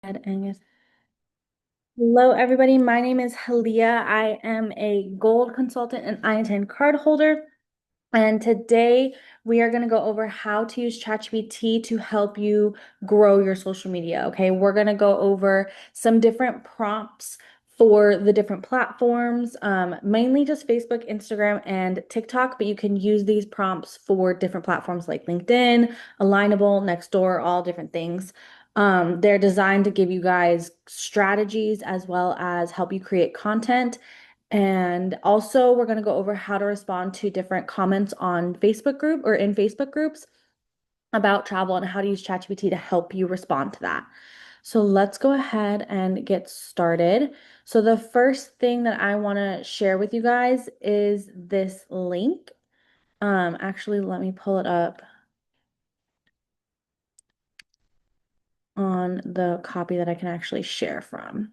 And hello, everybody. My name is Halia. I am a gold consultant and I-10 card holder. And today we are going to go over how to use ChatGPT to help you grow your social media. Okay, we're going to go over some different prompts for the different platforms, mainly just Facebook, Instagram, and TikTok, but you can use these prompts for different platforms like LinkedIn, Alignable, Nextdoor, all different things. They're designed to give you guys strategies as well as help you create content. And also, we're going to go over how to respond to different comments on Facebook group or in Facebook groups about travel and how to use ChatGPT to help you respond to that. So let's go ahead and get started. So the first thing that I want to share with you guys is this link. Actually, let me pull it up on the copy that I can actually share from.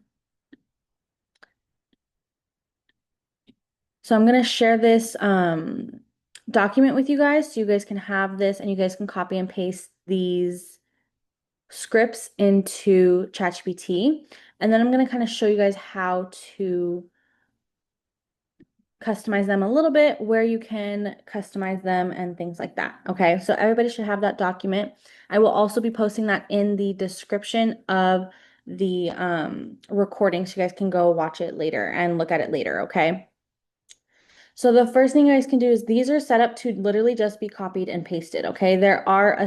So I'm going to share this document with you guys so you guys can have this and you guys can copy and paste these scripts into ChatGPT. And then I'm going to kind of show you guys how to customize them a little bit, where you can customize them and things like that. Okay, so everybody should have that document. I will also be posting that in the description of the recording so you guys can go watch it later and look at it later. Okay. So the first thing you guys can do is these are set up to literally just be copied and pasted, okay? There are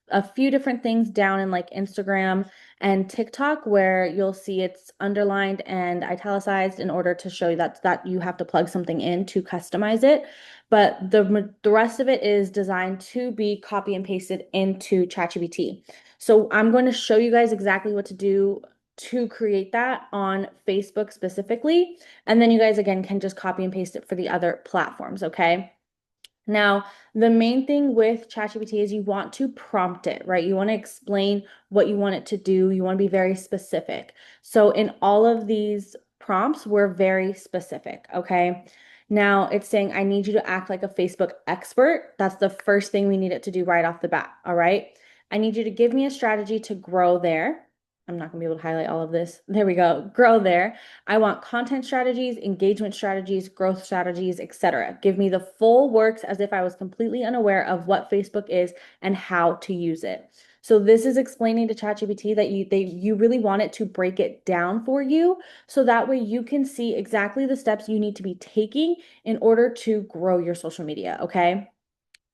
a few different things down in like Instagram and TikTok where you'll see it's underlined and italicized in order to show you that you have to plug something in to customize it. But the rest of it is designed to be copy and pasted into ChatGPT. So I'm going to show you guys exactly what to do to create that on Facebook specifically. And then you guys, again, can just copy and paste it for the other platforms, okay? Now, the main thing with ChatGPT is you want to prompt it, right? You want to explain what you want it to do. You want to be very specific. So in all of these prompts, we're very specific, okay? Now it's saying, I need you to act like a Facebook expert. That's the first thing we need it to do right off the bat, all right? I need you to give me a strategy to grow there. I'm not gonna be able to highlight all of this. There we go, grow there. I want content strategies, engagement strategies, growth strategies, etc. Give me the full works as if I was completely unaware of what Facebook is and how to use it. So this is explaining to ChatGPT that you really want it to break it down for you so that way you can see exactly the steps you need to be taking in order to grow your social media, okay?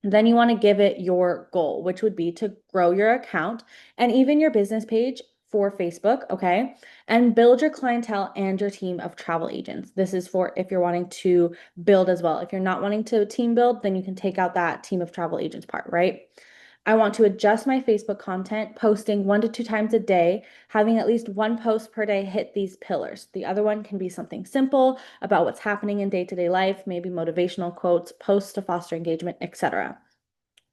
Then you want to give it your goal, which would be to grow your account and even your business page for Facebook, okay? And build your clientele and your team of travel agents. This is for if you're wanting to build as well. If you're not wanting to team build, then you can take out that team of travel agents part, right? I want to adjust my Facebook content, posting 1 to 2 times a day, having at least one post per day hit these pillars. The other one can be something simple about what's happening in day-to-day life, maybe motivational quotes, posts to foster engagement, etc.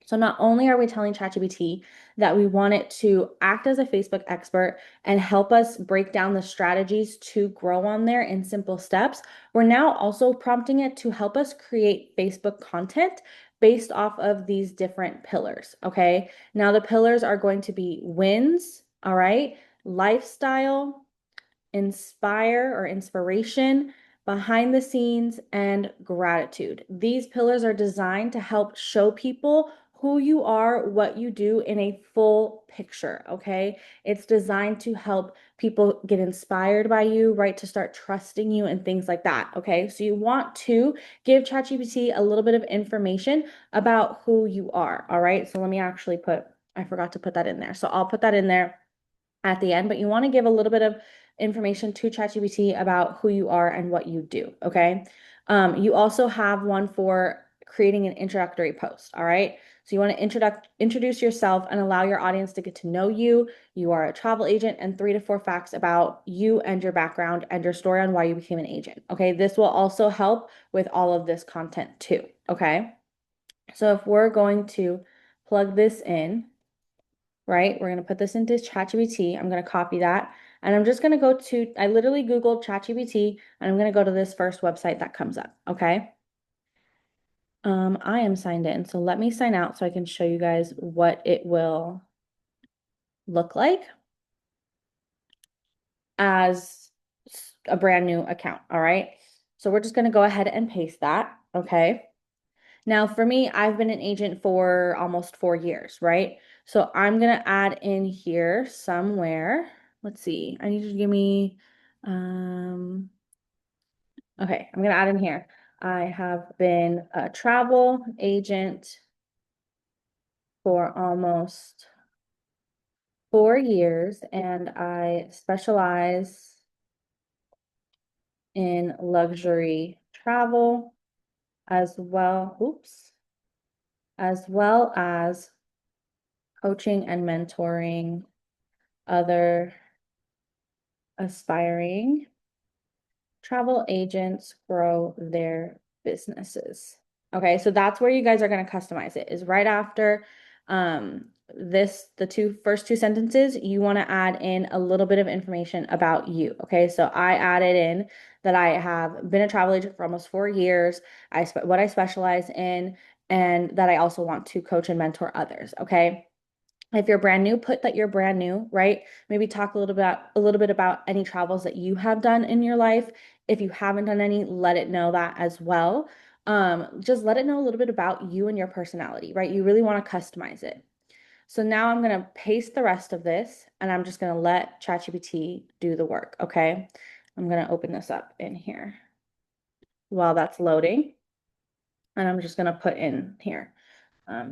So not only are we telling ChatGPT that we want it to act as a Facebook expert and help us break down the strategies to grow on there in simple steps, we're now also prompting it to help us create Facebook content based off of these different pillars, okay? Now the pillars are going to be wins, all right? Lifestyle, inspire or inspiration, behind the scenes, and gratitude. These pillars are designed to help show people who you are, what you do in a full picture, okay? It's designed to help people get inspired by you, right? To start trusting you and things like that, okay? So you want to give ChatGPT a little bit of information about who you are, all right? So let me actually I forgot to put that in there. So I'll put that in there at the end, but you want to give a little bit of information to ChatGPT about who you are and what you do, okay? You also have one for creating an introductory post, all right? So you want to introduce yourself and allow your audience to get to know you. You are a travel agent and 3 to 4 facts about you and your background and your story on why you became an agent, okay? This will also help with all of this content too, okay? So if we're going to plug this in, right? We're going to put this into ChatGPT. I'm going to copy that. And I'm just going to go to, I literally Googled ChatGPT and I'm going to go to this first website that comes up. Okay. I am signed in. So let me sign out so I can show you guys what it will look like. as a brand new account. All right. So we're just going to go ahead and paste that. Okay. Now, for me, I've been an agent for almost 4 years, right? So I'm going to add in here somewhere. Let's see. I need you to give me, um, okay, I'm going to add in here. I have been a travel agent for almost 4 years, and I specialize in luxury travel as well. Oops. As well as coaching and mentoring other aspiring travel agents grow their businesses. Okay, so that's where you guys are going to customize it, is right after the first two sentences, you want to add in a little bit of information about you. Okay, so I added in that I have been a travel agent for almost 4 years, what I specialize in, and that I also want to coach and mentor others. Okay. If you're brand new, put that you're brand new, right? Maybe talk a little bit about any travels that you have done in your life. If you haven't done any, let it know that as well. Just let it know a little bit about you and your personality, right? You really want to customize it. So now I'm going to paste the rest of this and I'm just going to let ChatGPT do the work, okay? I'm going to open this up in here while that's loading. And I'm just going to put in here.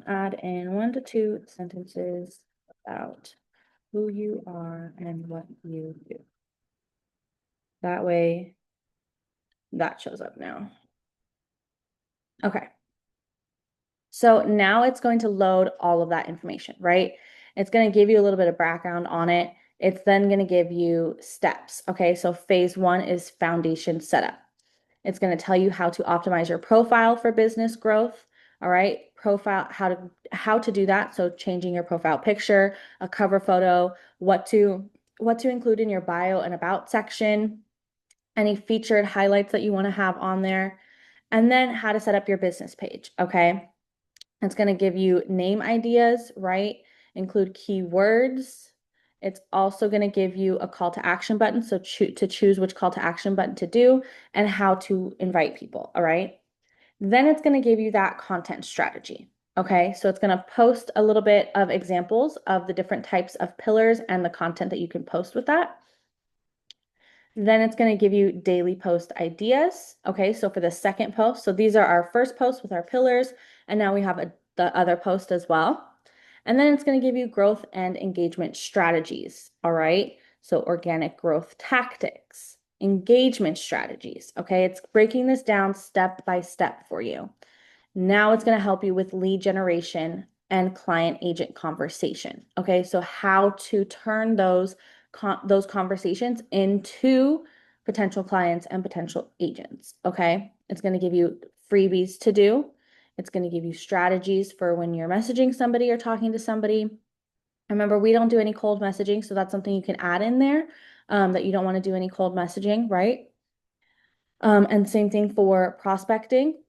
Add in 1 to 2 sentences about who you are and what you do. That way, that shows up now. Okay. So now it's going to load all of that information, right? It's going to give you a little bit of background on it. It's then going to give you steps. Okay. So phase 1 is foundation setup. It's going to tell you how to optimize your profile for business growth. All right. Profile, how to do that. So changing your profile picture, a cover photo, what to include in your bio and about section, any featured highlights that you want to have on there, and then how to set up your business page. Okay. It's going to give you name ideas, right? Include keywords. It's also going to give you a call to action button. So to choose which call to action button to do and how to invite people. All right. Then it's going to give you that content strategy. Okay. So it's going to post a little bit of examples of the different types of pillars and the content that you can post with that. Then it's going to give you daily post ideas. Okay, so for the second post, so these are our first posts with our pillars, and now we have the other post as well. And then it's going to give you growth and engagement strategies. All right, so organic growth tactics, engagement strategies. Okay, it's breaking this down step by step for you. Now it's going to help you with lead generation and client agent conversation. Okay, so how to turn those conversations into potential clients and potential agents. Okay, it's going to give you freebies to do. It's going to give you strategies for when you're messaging somebody or talking to somebody. Remember, we don't do any cold messaging, so that's something you can add in there, that you don't want to do any cold messaging, right? And same thing for prospecting.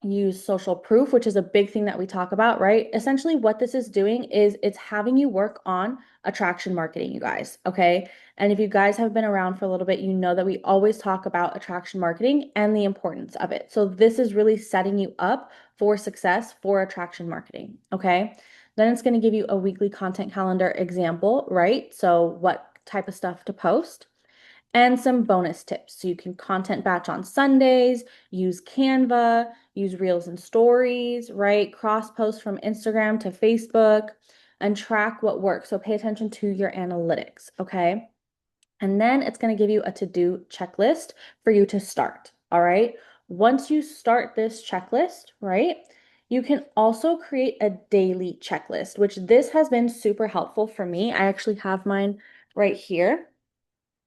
Use social proof, which is a big thing that we talk about, right? Essentially, what this is doing is it's having you work on attraction marketing, you guys, okay? And if you guys have been around for a little bit, you know that we always talk about attraction marketing and the importance of it. So this is really setting you up for success for attraction marketing, okay? Then it's going to give you a weekly content calendar example, right? So what type of stuff to post and some bonus tips. So you can content batch on Sundays, use Canva, use Reels and Stories, right? Cross post from Instagram to Facebook and track what works. So pay attention to your analytics, okay? And then it's going to give you a to-do checklist for you to start, all right? Once you start this checklist, right? You can also create a daily checklist, which this has been super helpful for me. I actually have mine right here.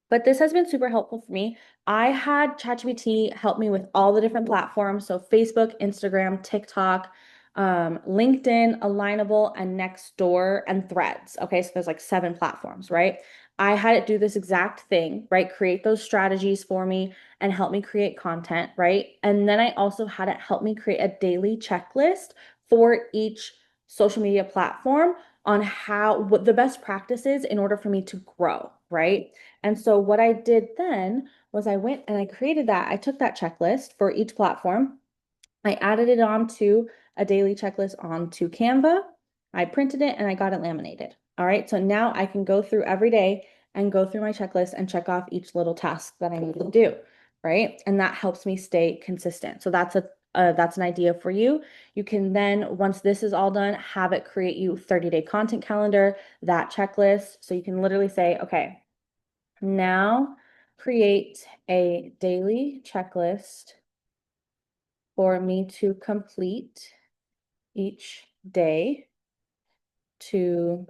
But this has been super helpful for me. I had ChatGPT help me with all the different platforms. So Facebook, Instagram, TikTok, LinkedIn, Alignable, and Nextdoor, and Threads. Okay, so there's like 7 platforms, right? I had it do this exact thing, right? Create those strategies for me and help me create content, right? And then I also had it help me create a daily checklist for each social media platform on what the best practices in order for me to grow, right? And so what I did then was I went and I created that. I took that checklist for each platform. I added it onto a daily checklist onto Canva. I printed it and I got it laminated. All right. So now I can go through every day and go through my checklist and check off each little task that I need to do. Right. And that helps me stay consistent. So that's an idea for you. You can then, once this is all done, have it create you 30-day content calendar, that checklist. So you can literally say, okay, now create a daily checklist for me to complete each day to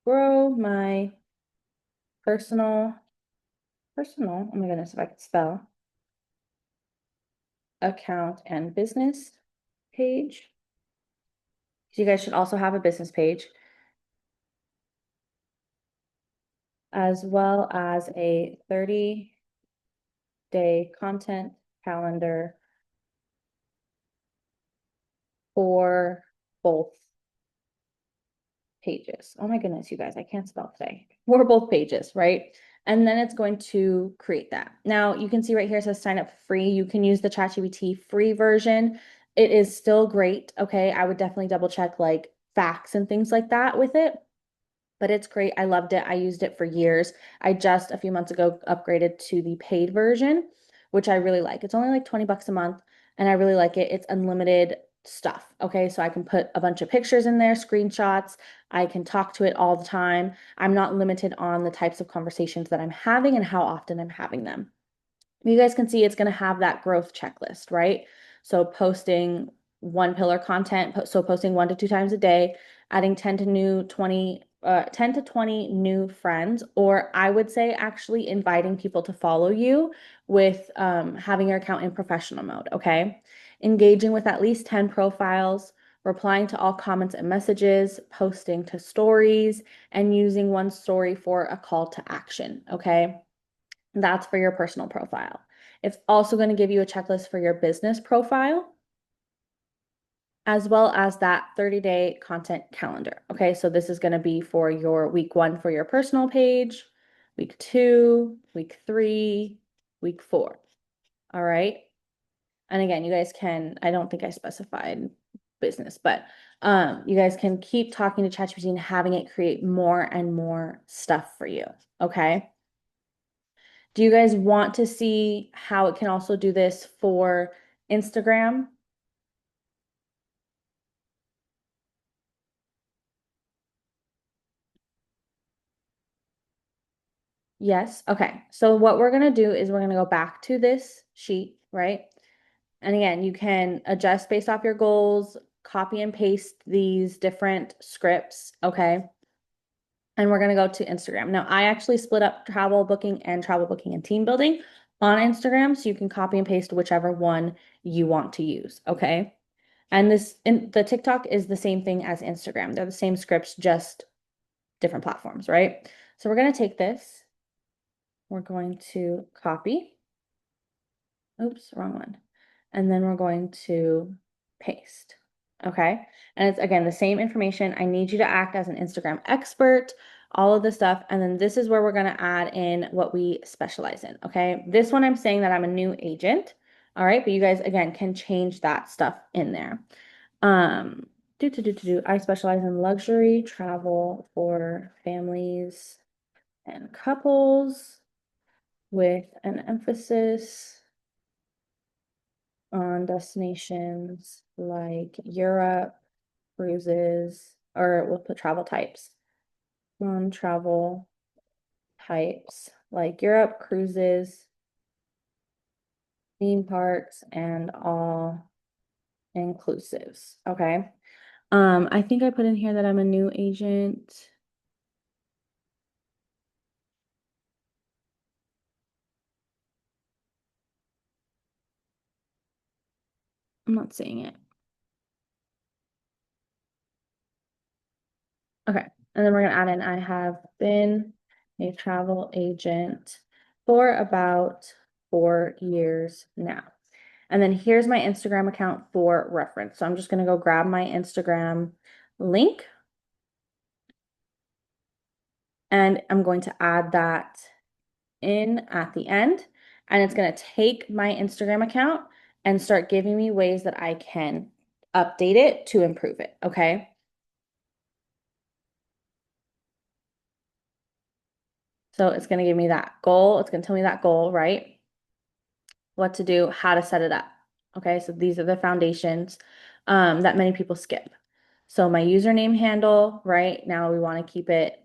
grow my personal, oh my goodness, if I could spell, account and business page. So you guys should also have a business page, as well as a 30-day content calendar for both pages. Oh my goodness, you guys, I can't spell today. For both pages, right? And then it's going to create that. Now you can see right here it says sign up free. You can use the ChatGPT free version. It is still great. Okay. I would definitely double check like facts and things like that with it, but it's great. I loved it. I used it for years. I just a few months ago upgraded to the paid version, which I really like. It's only like 20 bucks a month and I really like it. It's unlimited stuff. Okay. So I can put a bunch of pictures in there, screenshots. I can talk to it all the time. I'm not limited on the types of conversations that I'm having and how often I'm having them. You guys can see it's going to have that growth checklist, right? So posting one pillar content, so posting 1 to 2 times a day, adding 10 to 20 new friends, or I would say actually inviting people to follow you with having your account in professional mode, okay? Engaging with at least 10 profiles, replying to all comments and messages, posting to stories, and using one story for a call to action, okay? That's for your personal profile. It's also going to give you a checklist for your business profile, as well as that 30-day content calendar. Okay, so this is going to be for your week 1 for your personal page, week 2, week 3, week 4. All right. And again, you guys can, I don't think I specified business, but you guys can keep talking to ChatGPT and having it create more and more stuff for you. Okay. Do you guys want to see how it can also do this for Instagram? Yes. Okay. So what we're going to do is we're going to go back to this sheet, right? And again, you can adjust based off your goals, copy and paste these different scripts, okay? And we're going to go to Instagram. Now, I actually split up travel booking and team building on Instagram, so you can copy and paste whichever one you want to use, okay? And the TikTok is the same thing as Instagram. They're the same scripts, just different platforms, right? So we're going to take this. We're going to copy. Oops, wrong one. And then we're going to paste. Okay. And it's again the same information. I need you to act as an Instagram expert, all of this stuff. And then this is where we're going to add in what we specialize in. Okay. This one I'm saying that I'm a new agent. All right. But you guys again can change that stuff in there. Um, I specialize in luxury travel for families and couples with an emphasis on destinations like Europe, cruises, or we'll put travel types. On travel types like Europe, cruises, theme parks, and all inclusives. Okay. I think I put in here that I'm a new agent. I'm not seeing it. Okay. And then we're going to add in, I have been a travel agent for about 4 years now. And then here's my Instagram account for reference. So I'm just going to go grab my Instagram link and I'm going to add that in at the end. And it's going to take my Instagram account and start giving me ways that I can update it to improve it. Okay. So it's going to give me that goal. It's going to tell me that goal, right? What to do, how to set it up. Okay, so these are the foundations that many people skip. So my username handle, right? Now we want to keep it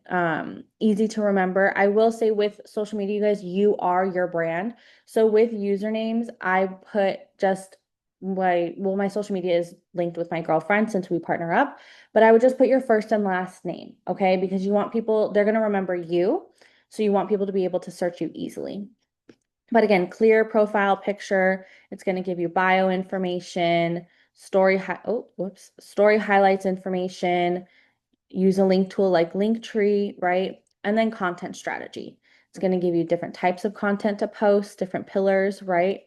easy to remember. I will say with social media, you guys, you are your brand. So with usernames, I put just my social media is linked with my girlfriend since we partner up, but I would just put your first and last name, okay? Because you want people, they're going to remember you. So you want people to be able to search you easily. But again, clear profile picture. It's going to give you bio information, story highlights information, use a link tool like Linktree, right? And then content strategy. It's going to give you different types of content to post, different pillars, right?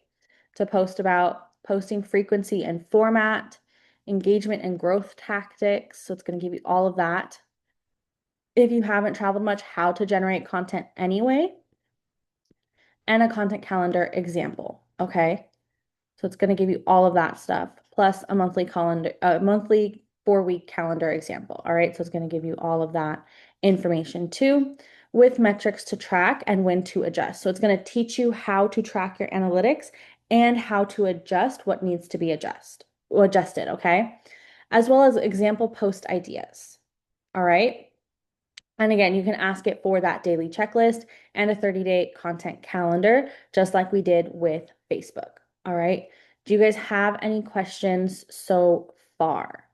To post about posting frequency and format, engagement and growth tactics. So it's going to give you all of that. If you haven't traveled much, how to generate content anyway, and a content calendar example, okay? So it's going to give you all of that stuff, plus a monthly calendar, a monthly 4-week calendar example. All right. So it's going to give you all of that information too, with metrics to track and when to adjust. So it's going to teach you how to track your analytics and how to adjust what needs to be adjusted. Okay. As well as example post ideas. All right. And again, you can ask it for that daily checklist and a 30-day content calendar, just like we did with Facebook. All right. Do you guys have any questions so far?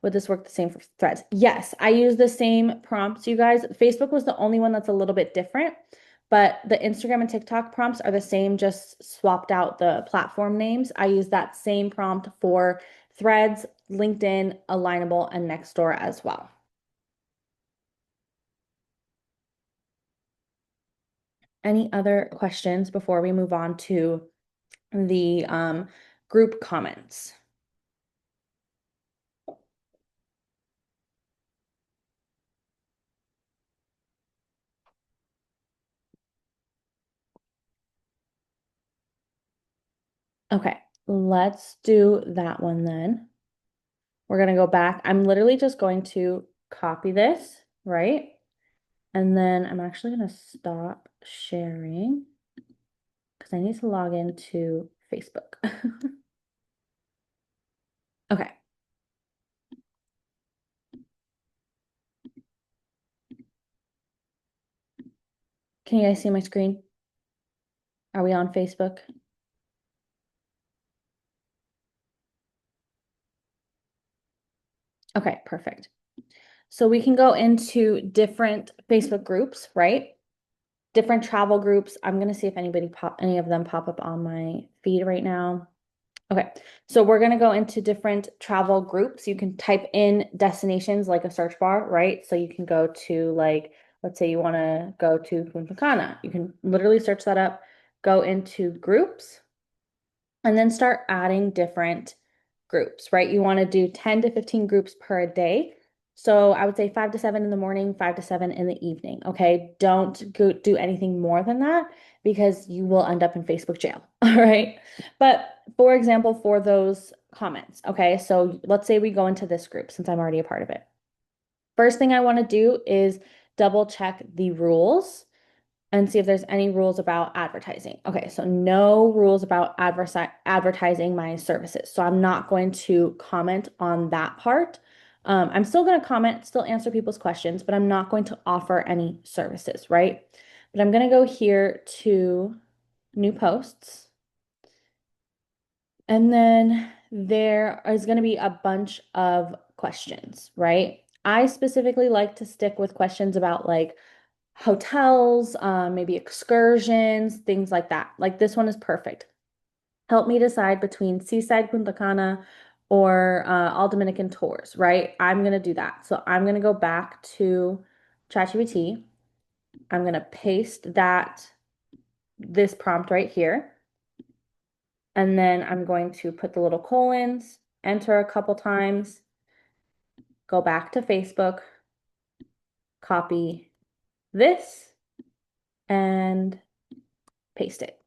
Would this work the same for threads? Yes, I use the same prompts, you guys. Facebook was the only one that's a little bit different, but the Instagram and TikTok prompts are the same, just swapped out the platform names. I use that same prompt for threads, LinkedIn, Alignable, and Nextdoor as well. Any other questions before we move on to the group comments? Okay, let's do that one then. We're going to go back. I'm literally just going to copy this, right? And then I'm actually going to stop sharing because I need to log into Facebook. Okay. Can you guys see my screen? Are we on Facebook? Okay, perfect. So we can go into different Facebook groups, right? Different travel groups. I'm gonna see if any of them pop up on my feed right now. Okay, so we're gonna go into different travel groups. You can type in destinations like a search bar, right? So you can go to like, let's say you want to go to Punta Cana. You can literally search that up, go into groups, and then start adding different groups, right? You want to do 10 to 15 groups per day. So I would say 5 to 7 in the morning, 5 to 7 in the evening. Okay. Don't go do anything more than that because you will end up in Facebook jail. All right. But for example, for those comments, okay. So let's say we go into this group since I'm already a part of it. First thing I want to do is double check the rules and see if there's any rules about advertising. Okay, so no rules about advertising my services. So I'm not going to comment on that part. I'm still going to comment, still answer people's questions, but I'm not going to offer any services, right? But I'm going to go here to new posts. And then there is going to be a bunch of questions, right? I specifically like to stick with questions about like hotels, maybe excursions, things like that. Like this one is perfect. Help me decide between Seaside Punta Cana or all Dominican tours, right? I'm going to do that. So I'm going to go back to ChatGPT. I'm going to paste this prompt right here. And then I'm going to put the little colons, enter a couple times, go back to Facebook, copy, this and paste it.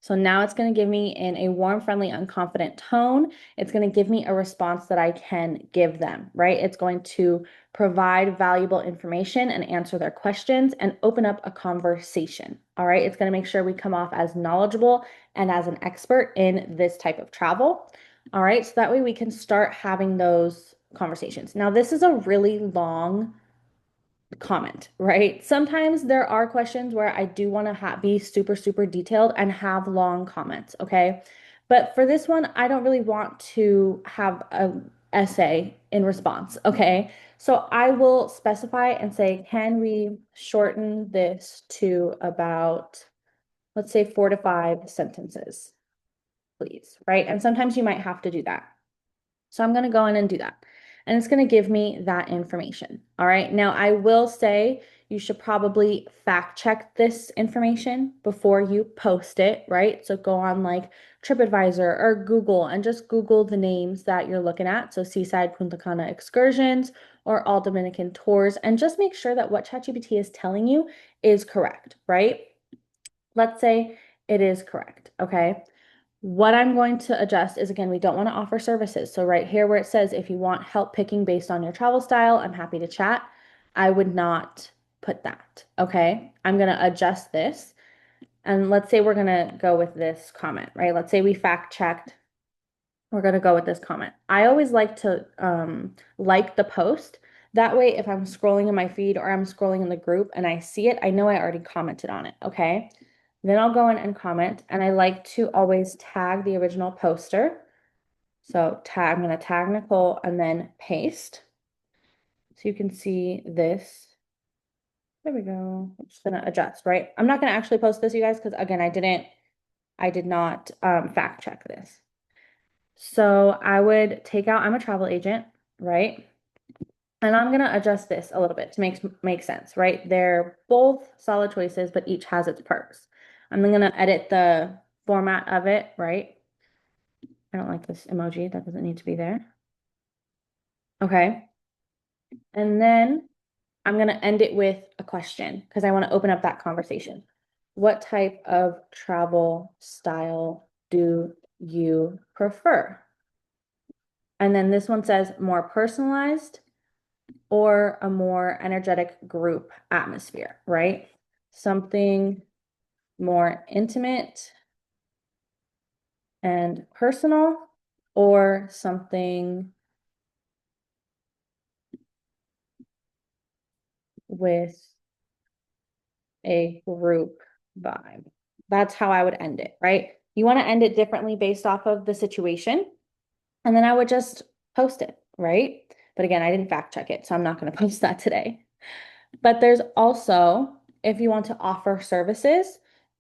So now it's going to give me in a warm, friendly, unconfident tone. It's going to give me a response that I can give them, right? It's going to provide valuable information and answer their questions and open up a conversation. All right. It's going to make sure we come off as knowledgeable and as an expert in this type of travel. All right. So that way we can start having those conversations. Now, this is a really long comment, right? Sometimes there are questions where I do want to be super, super detailed and have long comments, okay? But for this one, I don't really want to have an essay in response, okay? So I will specify and say, can we shorten this to about, let's say, 4 to 5 sentences, please, right? And sometimes you might have to do that. So I'm going to go in and do that. And it's going to give me that information. All right. Now, I will say you should probably fact check this information before you post it, right? So go on like TripAdvisor or Google and just Google the names that you're looking at. So Seaside Punta Cana excursions or All Dominican tours, and just make sure that what ChatGPT is telling you is correct, right? Let's say it is correct. Okay. What I'm going to adjust is, again, we don't want to offer services. So right here where it says, if you want help picking based on your travel style, I'm happy to chat. I would not put that. Okay. I'm going to adjust this. And let's say we're going to go with this comment, right? Let's say we fact checked. We're going to go with this comment. I always like to like the post. That way, if I'm scrolling in my feed or I'm scrolling in the group and I see it, I know I already commented on it. Okay. Then I'll go in and comment, and I like to always tag the original poster. So I'm going to tag Nicole and then paste. So you can see this. There we go. I'm just going to adjust, right? I'm not going to actually post this, you guys, because again, I did not fact check this. So I would take out, I'm a travel agent, right? And I'm going to adjust this a little bit to make sense, right? They're both solid choices, but each has its perks. I'm going to edit the format of it, right? I don't like this emoji. That doesn't need to be there. Okay. And then I'm going to end it with a question because I want to open up that conversation. What type of travel style do you prefer? And then this one says more personalized or a more energetic group atmosphere, right? Something more intimate and personal, or something with a group vibe. That's how I would end it, right? You want to end it differently based off of the situation. And then I would just post it, right? But again, I didn't fact check it, so I'm not going to post that today. But there's also, if you want to offer services,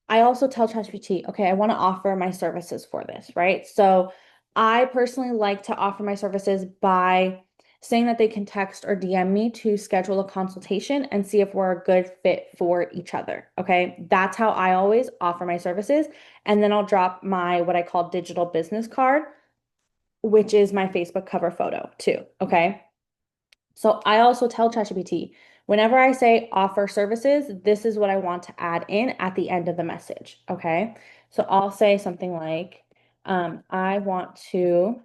I also tell ChatGPT, okay, I want to offer my services for this, right? So I personally like to offer my services by saying that they can text or DM me to schedule a consultation and see if we're a good fit for each other. Okay. That's how I always offer my services. And then I'll drop my what I call digital business card, which is my Facebook cover photo too. Okay. So I also tell ChatGPT, whenever I say offer services, this is what I want to add in at the end of the message. Okay. So I'll say something like, I want to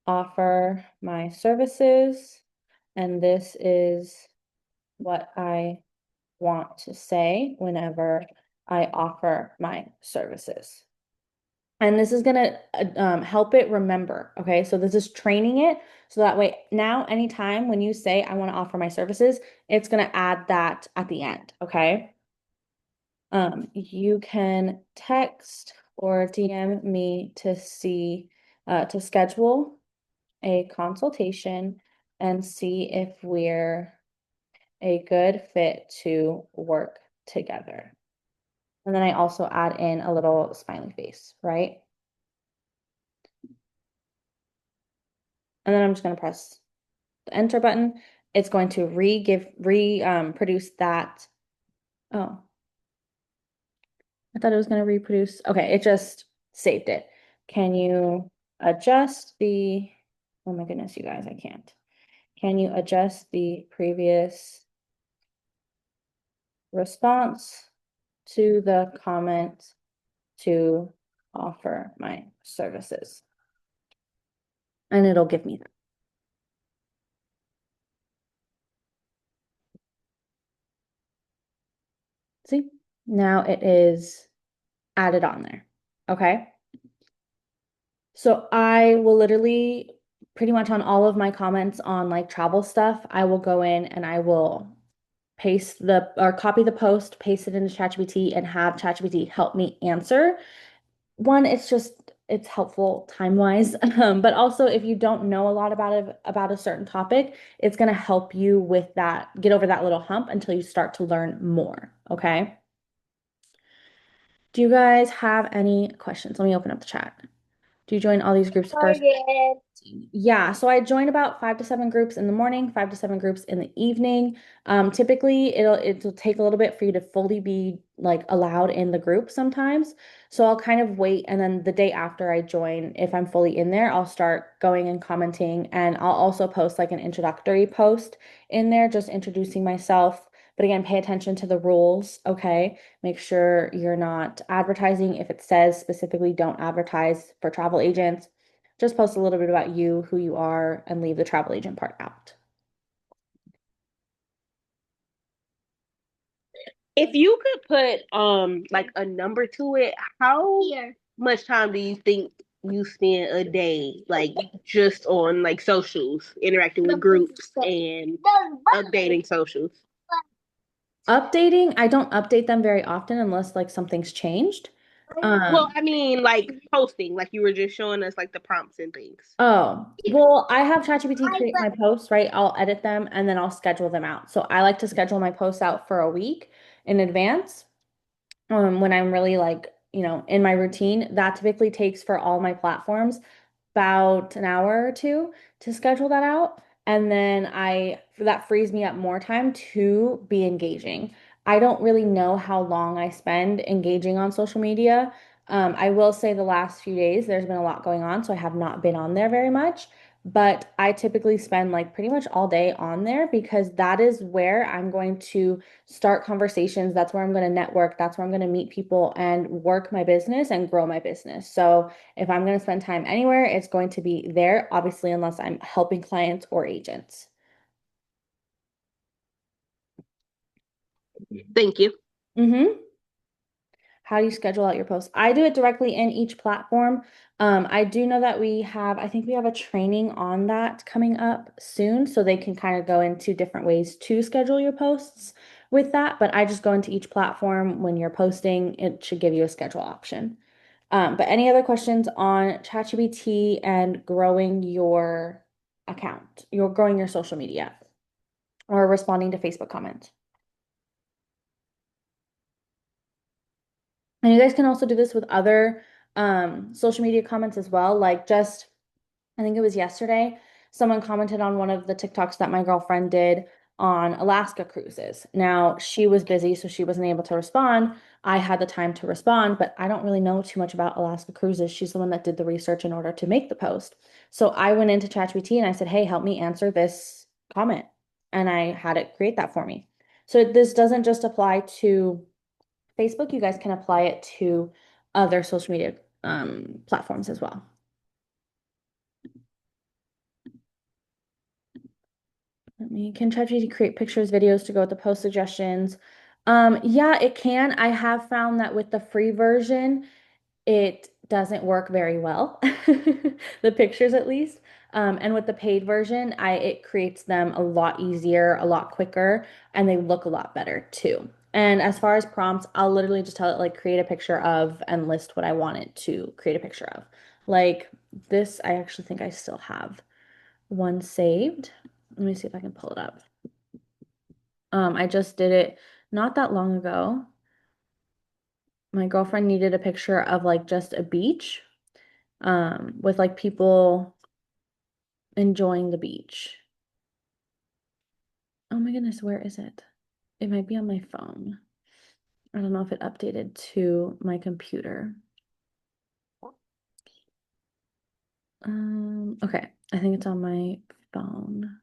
offer my services, and this is what I want to say whenever I offer my services. And this is going to help it remember. Okay. So this is training it. So that way, now, anytime when you say, I want to offer my services, it's going to add that at the end. Okay. You can text or DM me to schedule a consultation and see if we're a good fit to work together. And then I also add in a little smiley face, right? And then I'm just going to press the enter button. It's going to produce that. Oh, I thought it was going to reproduce. Okay, it just saved it. Can you adjust the, oh my goodness, you guys, I can't. Can you adjust the previous response to the comment to offer my services? And it'll give me that. See, now it is added on there. Okay. So I will literally pretty much on all of my comments on like travel stuff, I will go in and I will paste the or copy the post, paste it into ChatGPT and have ChatGPT help me answer. One, it's helpful time-wise. But also if you don't know a lot about a certain topic, it's gonna help you with that, get over that little hump until you start to learn more. Okay. Do you guys have any questions? Let me open up the chat. Do you join all these groups first? Yeah, so I join about 5 to 7 groups in the morning, 5 to 7 groups in the evening. Typically, it'll take a little bit for you to fully be like allowed in the group sometimes. So I'll kind of wait, and then the day after I join, if I'm fully in there, I'll start going and commenting, and I'll also post like an introductory post in there, just introducing myself. But again, pay attention to the rules, okay? Make sure you're not advertising. If it says specifically don't advertise for travel agents, just post a little bit about you, who you are, and leave the travel agent part out. If you could put like a number to it, how much time do you think you spend a day like just on like socials, interacting with groups and updating socials? Updating, I don't update them very often unless like something's changed. Well, Um, I mean like posting, like you were just showing us like the prompts and things. oh, well, I have ChatGPT create my posts, right? I'll edit them and then I'll schedule them out. So I like to schedule my posts out for a week in advance. When I'm really like, in my routine, that typically takes for all my platforms about an hour or two to schedule that out. And then that frees me up more time to be engaging. I don't really know how long I spend engaging on social media. I will say the last few days there's been a lot going on, so I have not been on there very much. But I typically spend like pretty much all day on there because that is where I'm going to start conversations. That's where I'm going to network. That's where I'm going to meet people and work my business and grow my business. So if I'm going to spend time anywhere, it's going to be there, obviously, unless I'm helping clients or agents. Thank you. Mm-hmm. How do you schedule out your posts? I do it directly in each platform. I do know that I think we have a training on that coming up soon, so they can kind of go into different ways to schedule your posts with that. But I just go into each platform when you're posting, it should give you a schedule option. But any other questions on ChatGPT and growing your account? You're growing your social media or responding to Facebook comments. And you guys can also do this with other social media comments as well. Like just, I think it was yesterday, someone commented on one of the TikToks that my girlfriend did on Alaska cruises. Now, she was busy, so she wasn't able to respond. I had the time to respond, but I don't really know too much about Alaska cruises. She's the one that did the research in order to make the post. So I went into ChatGPT and I said, hey, help me answer this comment. And I had it create that for me. So this doesn't just apply to Facebook, you guys can apply it to other social media platforms as well. Can ChatGPT create pictures, videos to go with the post suggestions? Yeah, it can. I have found that with the free version, it doesn't work very well, the pictures at least. And with the paid version, it creates them a lot easier, a lot quicker, and they look a lot better too. And as far as prompts, I'll literally just tell it like create a picture of and list what I want it to create a picture of. Like this, I actually think I still have one saved. Let me see if I can pull it up. I just did it not that long ago. My girlfriend needed a picture of like just a beach, with like people enjoying the beach. Oh my goodness, where is it? It might be on my phone. I don't know if it updated to my computer. Okay, I think it's on my phone.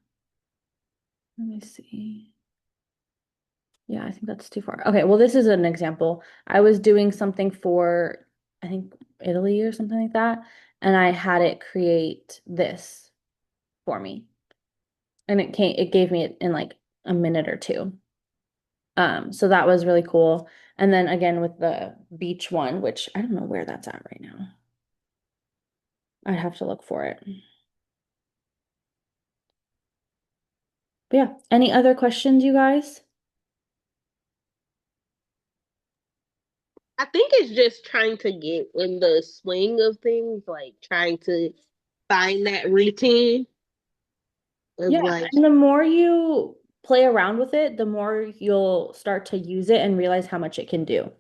Let me see. Yeah, I think that's too far. Okay, well, this is an example. I was doing something for, I think, Italy or something like that, and I had it create this for me. And it gave me it in like a minute or two. So that was really cool. And then again with the beach one, which I don't know where that's at right now. I'd have to look for it. But yeah, any other questions, you guys? I think it's just trying to get in the swing of things, like trying to find that routine of Yeah, like and the more you play around with it, the more you'll start to use it and realize how much it can do.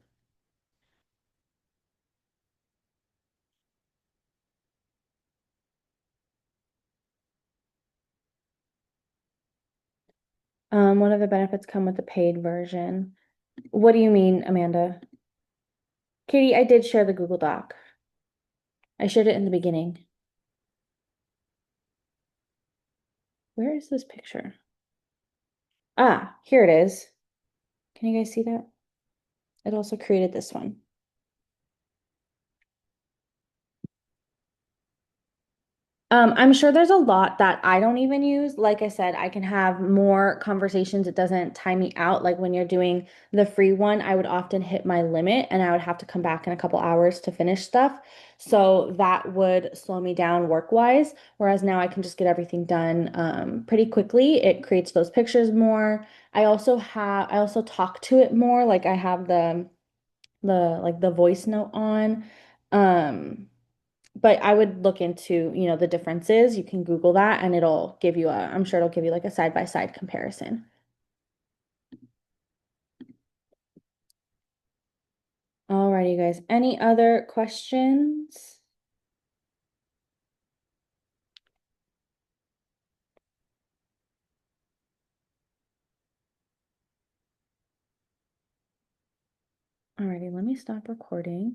What other benefits come with the paid version? What do you mean, Amanda? Katie, I did share the Google Doc. I shared it in the beginning. Where is this picture? Ah, here it is. Can you guys see that? It also created this one. I'm sure there's a lot that I don't even use. Like I said, I can have more conversations. It doesn't time me out. Like when you're doing the free one, I would often hit my limit and I would have to come back in a couple hours to finish stuff. So that would slow me down work-wise. Whereas now I can just get everything done pretty quickly. It creates those pictures more. I also talk to it more. Like I have the voice note on. Um, but I would look into, the differences. You can Google that and I'm sure it'll give you like a side by side comparison. Alrighty, guys. Any other questions? Alrighty, let me stop recording.